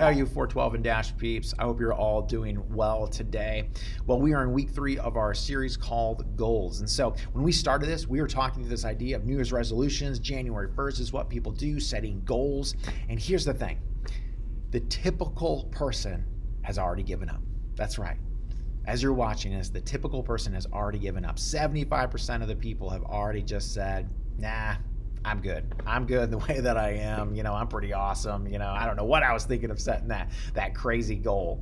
are you 412 and Dash peeps? I hope you're all doing well today. Well, we are in week 3 of our series called Goals. And so when we started this, we were talking through this idea of New Year's resolutions. January 1st is what people do, setting goals. And here's the thing. The typical person has already given up. That's right. As you're watching this, the typical person has already given up. 75% of the people have already just said, nah, I'm good. I'm good the way that I am. I'm pretty awesome. I don't know what I was thinking of setting that crazy goal.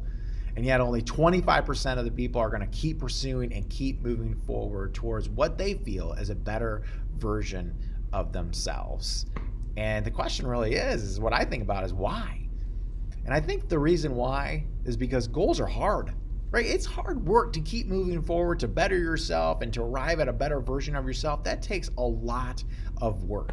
And yet only 25% of the people are going to keep pursuing and keep moving forward towards what they feel is a better version of themselves. And the question really is what I think about is why? And I think the reason why is because goals are hard. Right? It's hard work to keep moving forward, to better yourself and to arrive at a better version of yourself. That takes a lot of work.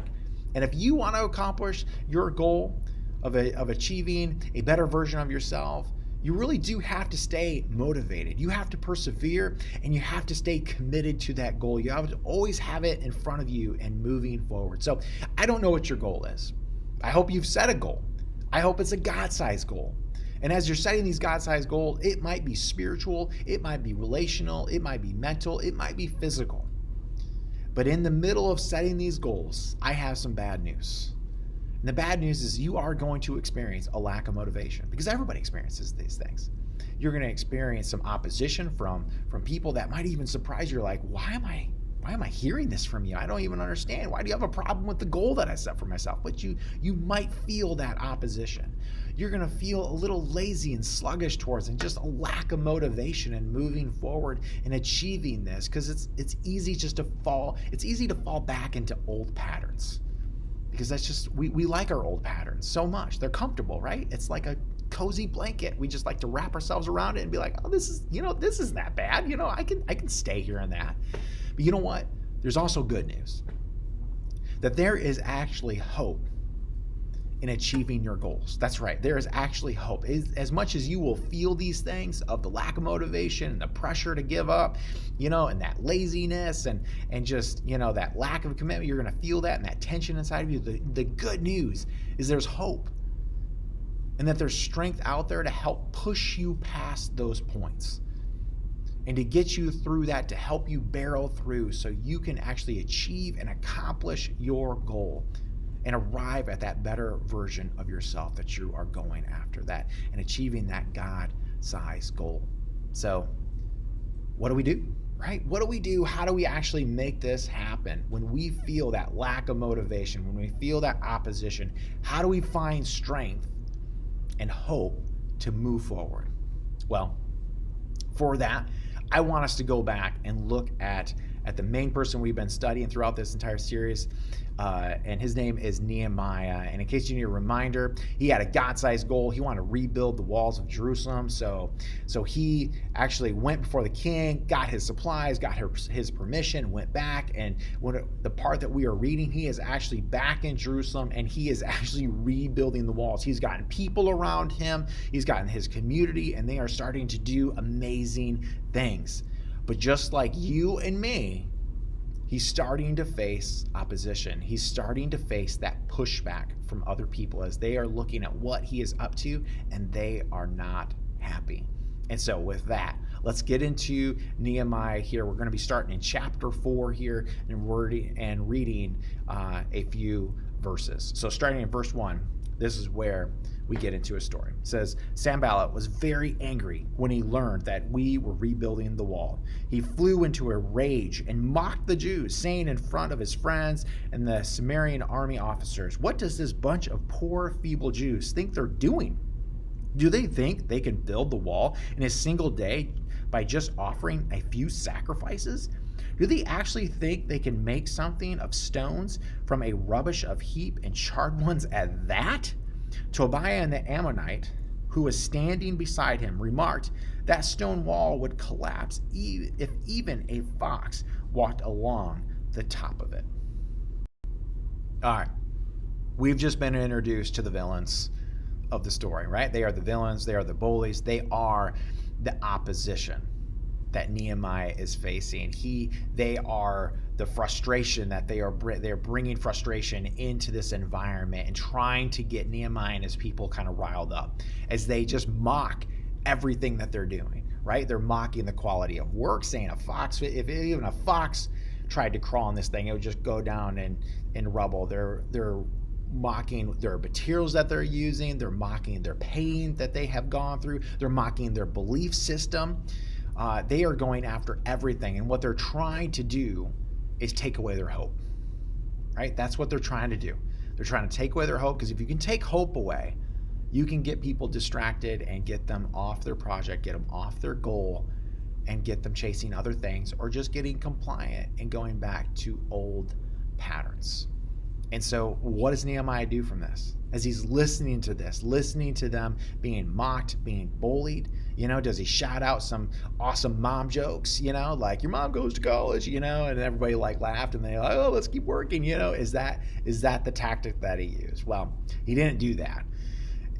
And if you want to accomplish your goal of achieving a better version of yourself, you really do have to stay motivated. You have to persevere and you have to stay committed to that goal. You have to always have it in front of you and moving forward. So I don't know what your goal is. I hope you've set a goal. I hope it's a God-sized goal. And as you're setting these God-sized goals, it might be spiritual, it might be relational, it might be mental, it might be physical. But in the middle of setting these goals, I have some bad news. And the bad news is you are going to experience a lack of motivation because everybody experiences these things. You're going to experience some opposition from people that might even surprise you. You're like, why am I hearing this from you? I don't even understand. Why do you have a problem with the goal that I set for myself? But you might feel that opposition. You're going to feel a little lazy and sluggish towards and just a lack of motivation in moving forward and achieving this because it's easy to fall back into old patterns because that's just we like our old patterns so much. They're comfortable, right? It's like a cozy blanket. We just like to wrap ourselves around it and be like, oh, this isn't that bad. I can stay here in that. But you know what? There's also good news. That there is actually hope in achieving your goals. That's right. There is actually hope. As much as you will feel these things of the lack of motivation and the pressure to give up, and that laziness and just, that lack of commitment, you're going to feel that and that tension inside of you. The good news is there's hope and that there's strength out there to help push you past those points and to get you through that, to help you barrel through so you can actually achieve and accomplish your goal and arrive at that better version of yourself that you are going after, that and achieving that God-sized goal. So what do we do, right? What do we do? How do we actually make this happen when we feel that lack of motivation, when we feel that opposition? How do we find strength and hope to move forward? Well, for that, I want us to go back and look at the main person we've been studying throughout this entire series, and his name is Nehemiah. And in case you need a reminder, he had a God-sized goal. He wanted to rebuild the walls of Jerusalem. So he actually went before the king, got his supplies, got his permission, went back. And the part that we are reading, he is actually back in Jerusalem, and he is actually rebuilding the walls. He's gotten people around him. He's gotten his community, and they are starting to do amazing things. But just like you and me, he's starting to face opposition. He's starting to face that pushback from other people as they are looking at what he is up to, and they are not happy. And so with that, let's get into Nehemiah here. We're going to be starting in chapter 4 here and reading a few verses. So starting in verse 1, this is where we get into a story. It says, Sanballat was very angry when he learned that we were rebuilding the wall. He flew into a rage and mocked the Jews, saying in front of his friends and the Samaritan army officers, what does this bunch of poor, feeble Jews think they're doing? Do they think they can build the wall in a single day by just offering a few sacrifices? Do they actually think they can make something of stones from a rubbish of heap and charred ones at that? Tobiah and the Ammonite, who was standing beside him, remarked, that stone wall would collapse if even a fox walked along the top of it. All right, we've just been introduced to the villains of the story, right? They are the villains, they are the bullies, they are the opposition that Nehemiah is facing. They are the frustration that they're bringing frustration into this environment and trying to get Nehemiah and his people kind of riled up as they just mock everything that they're doing, right? They're mocking the quality of work, saying if even a fox tried to crawl on this thing, it would just go down in rubble. They're mocking their materials that they're using. They're mocking their pain that they have gone through. They're mocking their belief system. They are going after everything, and what they're trying to do is take away their hope, right? That's what they're trying to do. They're trying to take away their hope, because if you can take hope away, you can get people distracted and get them off their project, get them off their goal, and get them chasing other things, or just getting compliant and going back to old patterns. And so what does Nehemiah do from this? As he's listening to this, listening to them being mocked, being bullied, does he shout out some awesome mom jokes, like your mom goes to college, and everybody laughed and they're like, oh, let's keep working, is that the tactic that he used? Well, he didn't do that.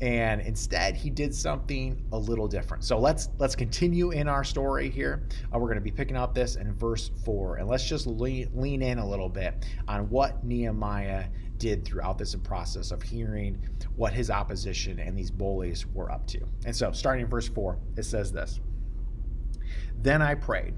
And instead, he did something a little different. So let's continue in our story here. We're going to be picking up this in verse 4, and let's just lean in a little bit on what Nehemiah did throughout this process of hearing what his opposition and these bullies were up to. And so, starting in verse 4, it says this: "Then I prayed,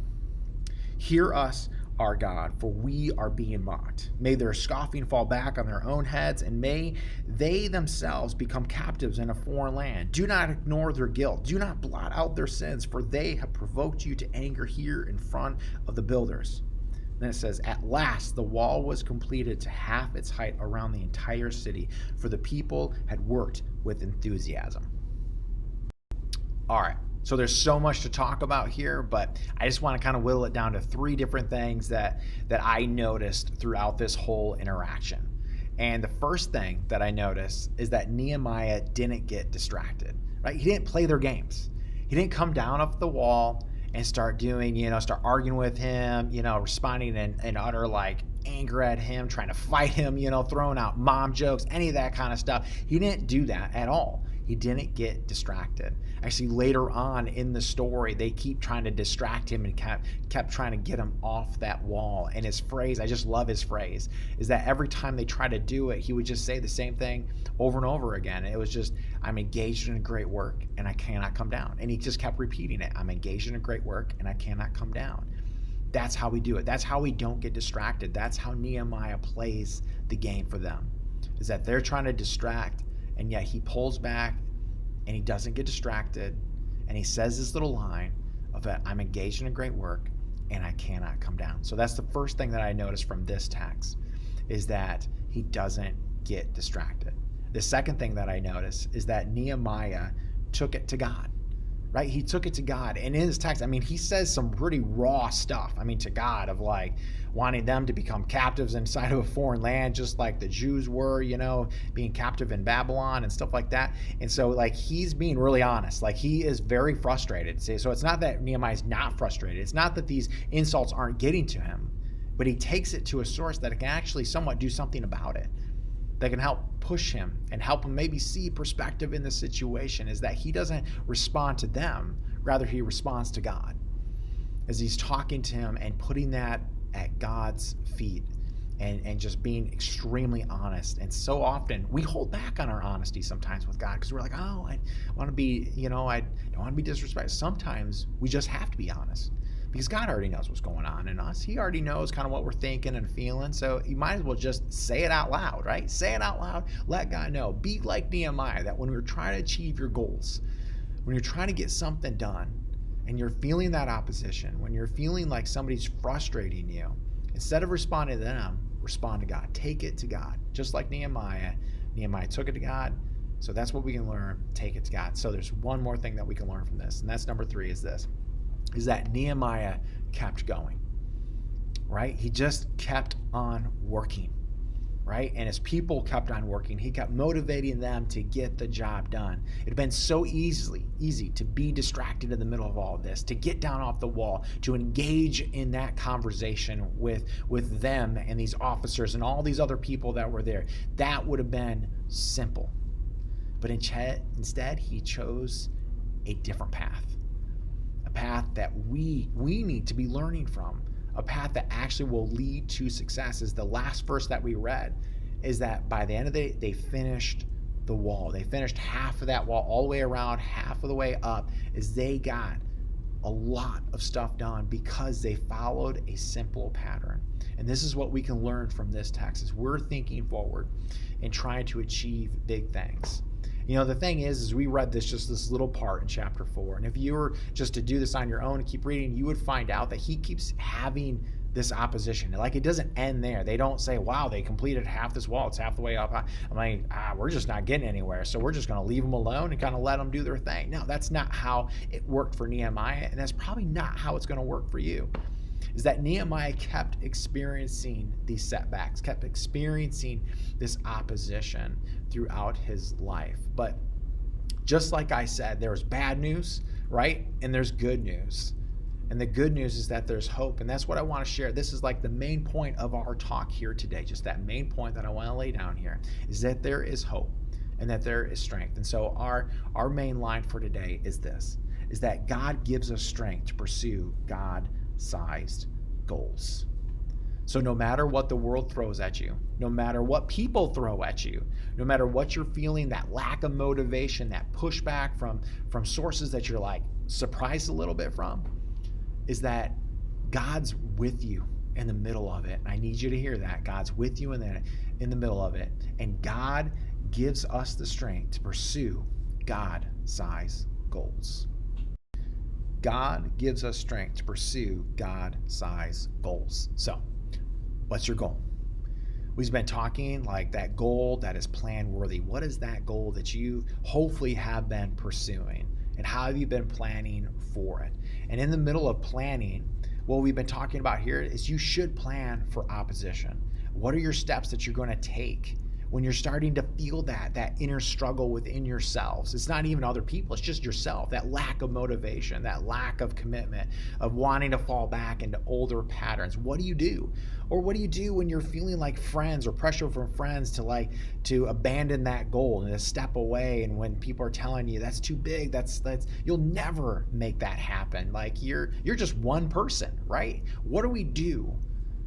hear us, our God, for we are being mocked. May their scoffing fall back on their own heads, and may they themselves become captives in a foreign land. Do not ignore their guilt. Do not blot out their sins, for they have provoked you to anger here in front of the builders." Then it says, "At last the wall was completed to half its height around the entire city, for the people had worked with enthusiasm." All right. So there's so much to talk about here, but I just want to kind of whittle it down to 3 different things that I noticed throughout this whole interaction. And the first thing that I noticed is that Nehemiah didn't get distracted, right? He didn't play their games. He didn't come down off the wall and start arguing with him, responding in utter anger at him, trying to fight him, throwing out mom jokes, any of that kind of stuff. He didn't do that at all. He didn't get distracted. Actually, later on in the story, they keep trying to distract him and kept trying to get him off that wall. And his phrase, I just love his phrase, is that every time they try to do it, he would just say the same thing over and over again. And it was just, I'm engaged in a great work and I cannot come down. And he just kept repeating it. I'm engaged in a great work and I cannot come down. That's how we do it. That's how we don't get distracted. That's how Nehemiah plays the game for them, is that they're trying to distract, and yet he pulls back and he doesn't get distracted, and he says this little line of that, I'm engaged in a great work and I cannot come down. So that's the first thing that I noticed from this text, is that he doesn't get distracted. The second thing that I noticed is that Nehemiah took it to God, right? He took it to God. And in his text, he says some pretty raw stuff, to God, of wanting them to become captives inside of a foreign land, just like the Jews were, being captive in Babylon and stuff like that. And so he's being really honest. He is very frustrated. So it's not that Nehemiah's not frustrated. It's not that these insults aren't getting to him, but he takes it to a source that can actually somewhat do something about it, that can help push him and help him maybe see perspective in the situation, is that he doesn't respond to them, rather he responds to God, as he's talking to him and putting that at God's feet and just being extremely honest. And so often we hold back on our honesty sometimes with God, because we're like, oh, I want to be, I don't want to be disrespectful. Sometimes we just have to be honest, because God already knows what's going on in us. He already knows kind of what we're thinking and feeling. So you might as well just say it out loud, right? Say it out loud. Let God know. Be like Nehemiah, that when we're trying to achieve your goals, when you're trying to get something done and you're feeling that opposition, when you're feeling like somebody's frustrating you, instead of responding to them, respond to God. Take it to God. Just like Nehemiah took it to God. So that's what we can learn. Take it to God. So there's one more thing that we can learn from this, and that's number 3, is this, is that Nehemiah kept going, right? He just kept on working, right? And as people kept on working, he kept motivating them to get the job done. It had been so easy to be distracted in the middle of all of this, to get down off the wall, to engage in that conversation with them and these officers and all these other people that were there. That would have been simple. But instead, he chose a different path. A path that we need to be learning from, a path that actually will lead to success. Is the last verse that we read, is that by the end of the day, they finished the wall. They finished half of that wall all the way around, half of the way up, as they got a lot of stuff done because they followed a simple pattern. And this is what we can learn from this text, is we're thinking forward and trying to achieve big things. The thing is we read this little part in chapter 4. And if you were just to do this on your own and keep reading, you would find out that he keeps having this opposition. Like, it doesn't end there. They don't say, wow, they completed half this wall, it's half the way up. I'm like, we're just not getting anywhere, so we're just going to leave them alone and kind of let them do their thing. No, that's not how it worked for Nehemiah, and that's probably not how it's going to work for you. Is that Nehemiah kept experiencing these setbacks, kept experiencing this opposition throughout his life. But just like I said, there's bad news, right? And there's good news. And the good news is that there's hope. And that's what I want to share. This is like the main point of our talk here today. Just that main point that I want to lay down here is that there is hope and that there is strength. And so our main line for today is this, is that God gives us strength to pursue God-sized goals. So no matter what the world throws at you, no matter what people throw at you, no matter what you're feeling, that lack of motivation, that pushback from sources that you're like surprised a little bit from, is that God's with you in the middle of it. And I need you to hear that. God's with you in the middle of it. And God gives us the strength to pursue God-sized goals. God gives us strength to pursue God-sized goals. So, what's your goal? We've been talking like that goal that is plan worthy. What is that goal that you hopefully have been pursuing? And how have you been planning for it? And in the middle of planning, what we've been talking about here is you should plan for opposition. What are your steps that you're going to take when you're starting to feel that inner struggle within yourselves? It's not even other people, it's just yourself. That lack of motivation, that lack of commitment, of wanting to fall back into older patterns. What do you do? Or what do you do when you're feeling like friends or pressure from friends to abandon that goal and to step away? And when people are telling you that's too big, that's you'll never make that happen. Like you're just one person, right? What do we do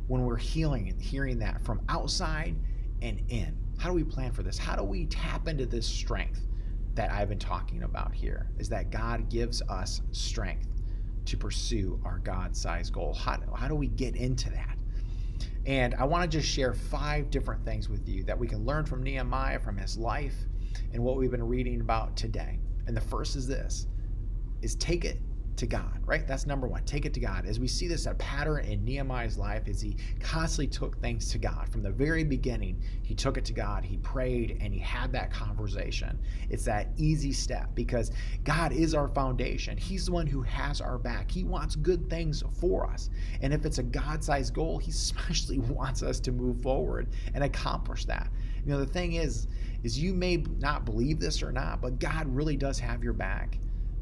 when we're hearing that from outside and in? How do we plan for this? How do we tap into this strength that I've been talking about here? Is that God gives us strength to pursue our God-sized goal. How do we get into that? And I want to just share 5 different things with you that we can learn from Nehemiah, from his life, and what we've been reading about today. And the first is this, is take it to God, right? That's number 1. Take it to God. As we see this, a pattern in Nehemiah's life is he constantly took things to God. From the very beginning, he took it to God, he prayed, and he had that conversation. It's that easy step because God is our foundation. He's the one who has our back. He wants good things for us. And if it's a God-sized goal, he especially wants us to move forward and accomplish that. The thing is you may not believe this or not, but God really does have your back.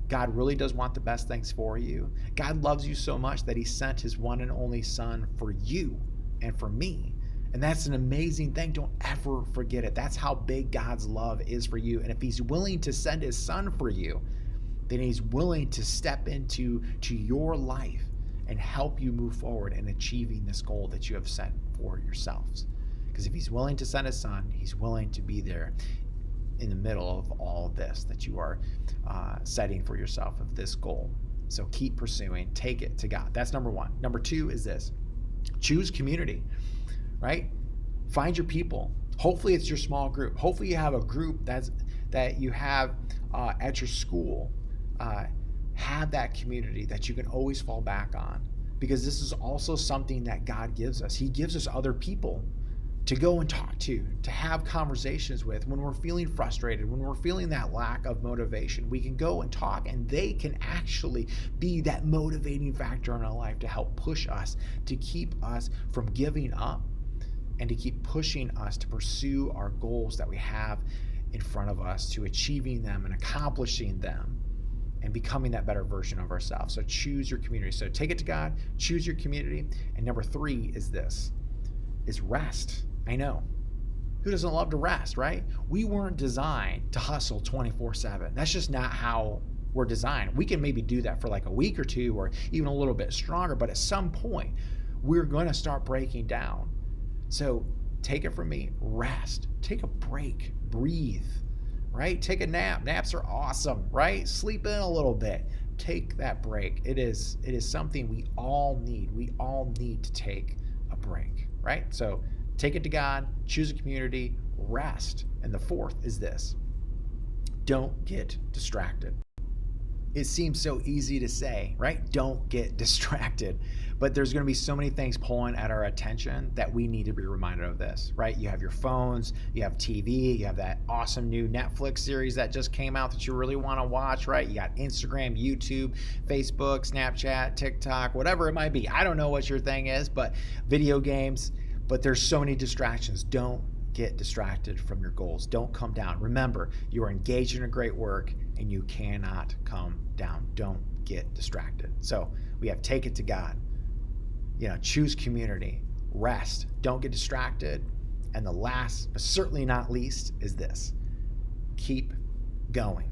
God really does want the best things for you. God loves you so much that he sent his one and only son for you and for me. And that's an amazing thing. Don't ever forget it. That's how big God's love is for you. And if he's willing to send his son for you, then he's willing to step into your life and help you move forward in achieving this goal that you have set for yourselves. Because if he's willing to send his son, he's willing to be there in the middle of all this that you are setting for yourself of this goal. So keep pursuing, take it to God. That's number 1. Number 2 is this, choose community, right? Find your people. Hopefully it's your small group. Hopefully you have a group that you have at your school. Have that community that you can always fall back on, because this is also something that God gives us. He gives us other people to go and talk to have conversations with when we're feeling frustrated, when we're feeling that lack of motivation. We can go and talk, and they can actually be that motivating factor in our life to help push us, to keep us from giving up, and to keep pushing us to pursue our goals that we have in front of us, to achieving them and accomplishing them and becoming that better version of ourselves. So choose your community. So take it to God, choose your community. And number 3 is this, is rest. I know. Who doesn't love to rest, right? We weren't designed to hustle 24/7. That's just not how we're designed. We can maybe do that for like a week or 2 or even a little bit stronger, but at some point, we're going to start breaking down. So take it from me, rest, take a break, breathe, right? Take a nap. Naps are awesome, right? Sleep in a little bit. Take that break. It is something we all need. We all need to take a break, right? So take it to God, choose a community, rest. And the fourth is this: don't get distracted. It seems so easy to say, right? Don't get distracted. But there's going to be so many things pulling at our attention that we need to be reminded of this, right? You have your phones, you have TV, you have that awesome new Netflix series that just came out that you really want to watch, right? You got Instagram, YouTube, Facebook, Snapchat, TikTok, whatever it might be. I don't know what your thing is, but video games. But there's so many distractions. Don't get distracted from your goals. Don't come down. Remember, you are engaged in a great work and you cannot come down. Don't get distracted. So we have take it to God. Choose community, rest, don't get distracted. And the last, but certainly not least, is this: keep going,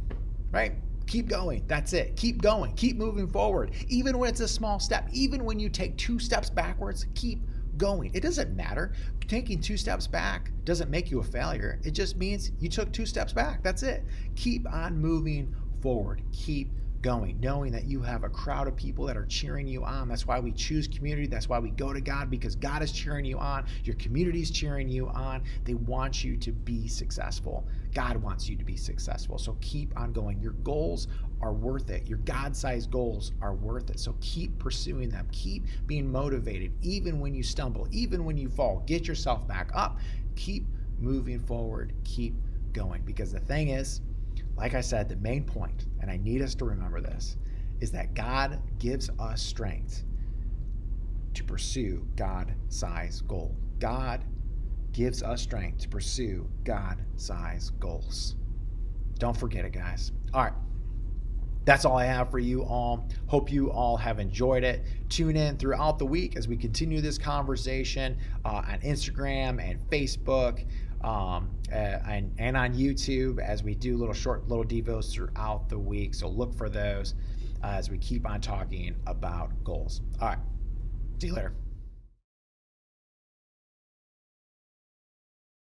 right? Keep going. That's it. Keep going. Keep moving forward. Even when it's a small step, even when you take 2 steps backwards, keep going. It doesn't matter. Taking 2 steps back doesn't make you a failure. It just means you took 2 steps back. That's it. Keep on moving forward. Keep going, knowing that you have a crowd of people that are cheering you on. That's why we choose community. That's why we go to God, because God is cheering you on. Your community is cheering you on. They want you to be successful. God wants you to be successful. So keep on going. Your goals are worth it. Your God-sized goals are worth it. So keep pursuing them. Keep being motivated, even when you stumble, even when you fall. Get yourself back up. Keep moving forward. Keep going. Because the thing is, like I said, the main point, and I need us to remember this, is that God gives us strength to pursue God-sized goals. God gives us strength to pursue God-sized goals. Don't forget it, guys. All right. That's all I have for you all. Hope you all have enjoyed it. Tune in throughout the week as we continue this conversation on Instagram and Facebook. And on YouTube as we do short devos throughout the week. So look for those as we keep on talking about goals. All right. See you later.